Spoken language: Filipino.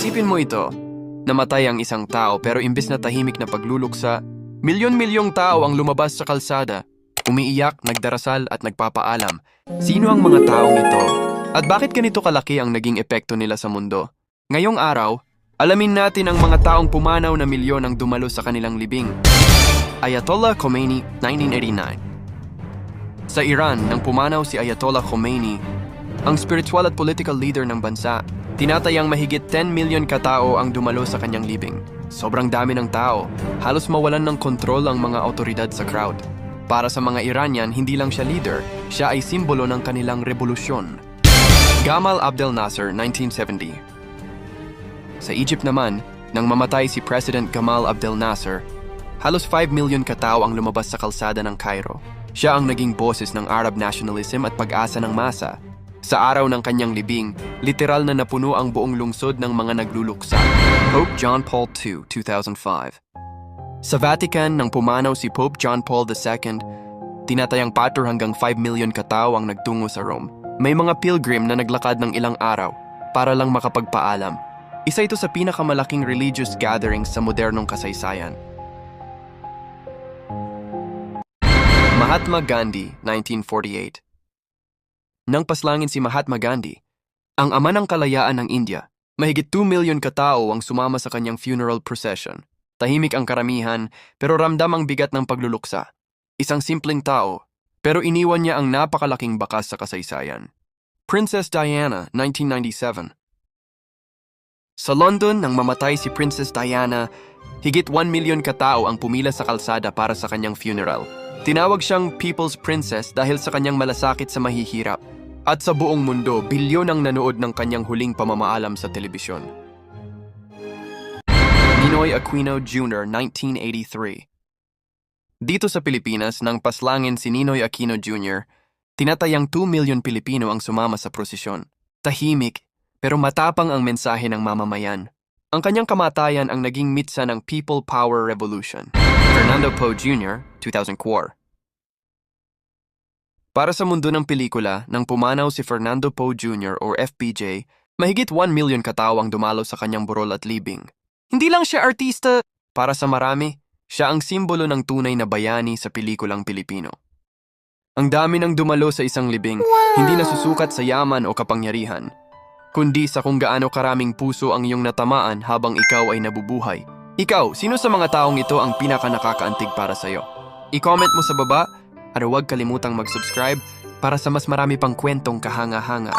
Isipin mo ito, namatay ang isang tao pero imbes na tahimik na pagluluksa, milyon-milyong tao ang lumabas sa kalsada, umiiyak, nagdarasal at nagpapaalam. Sino ang mga taong ito? At bakit ganito kalaki ang naging epekto nila sa mundo? Ngayong araw, alamin natin ang mga taong pumanaw na milyon ang dumalo sa kanilang libing. Ayatollah Khomeini, 1989. Sa Iran, nang pumanaw si Ayatollah Khomeini, ang spiritual at political leader ng bansa, tinatayang mahigit 10 million katao ang dumalo sa kanyang libing. Sobrang dami ng tao, halos mawalan ng kontrol ang mga otoridad sa crowd. Para sa mga Iranian, hindi lang siya leader, siya ay simbolo ng kanilang revolusyon. Gamal Abdel Nasser, 1970. Sa Egypt naman, nang mamatay si President Gamal Abdel Nasser, halos 5 million katao ang lumabas sa kalsada ng Cairo. Siya ang naging boses ng Arab nationalism at pag-asa ng masa. Sa araw ng kanyang libing, literal na napuno ang buong lungsod ng mga nagluluksa. Pope John Paul II, 2005. Sa Vatican, nang pumanaw si Pope John Paul II, tinatayang 4 hanggang 5 million katao ang nagtungo sa Rome. May mga pilgrim na naglakad ng ilang araw para lang makapagpaalam. Isa ito sa pinakamalaking religious gatherings sa modernong kasaysayan. Mahatma Gandhi, 1948. Nang paslangin si Mahatma Gandhi, ang ama ng kalayaan ng India, mahigit 2 million katao ang sumama sa kanyang funeral procession. Tahimik ang karamihan, pero ramdam ang bigat ng pagluluksa. Isang simpleng tao, pero iniwan niya ang napakalaking bakas sa kasaysayan. Princess Diana, 1997. Sa London, nang mamatay si Princess Diana, higit 1 million katao ang pumila sa kalsada para sa kanyang funeral. Tinawag siyang People's Princess dahil sa kanyang malasakit sa mahihirap. At sa buong mundo, bilyon ang nanood ng kanyang huling pamamaalam sa telebisyon. Ninoy Aquino Jr., 1983. Dito sa Pilipinas, nang paslangin si Ninoy Aquino Jr., tinatayang 2 million Pilipino ang sumama sa prosesyon. Tahimik, pero matapang ang mensahe ng mamamayan. Ang kanyang kamatayan ang naging mitsa ng People Power Revolution. Fernando Poe Jr., 2004. Para sa mundo ng pelikula, nang pumanaw si Fernando Poe Jr. or FPJ, mahigit 1 million katao ang dumalo sa kanyang burol at libing. Hindi lang siya artista, para sa marami, siya ang simbolo ng tunay na bayani sa pelikulang Pilipino. Ang dami ng dumalo sa isang libing, hindi nasusukat sa yaman o kapangyarihan, kundi sa kung gaano karaming puso ang iyong natamaan habang ikaw ay nabubuhay. Ikaw, sino sa mga taong ito ang pinaka-nakakaantig para sa'yo? I-comment mo sa baba at huwag kalimutang mag-subscribe para sa mas marami pang kwentong kahanga-hanga.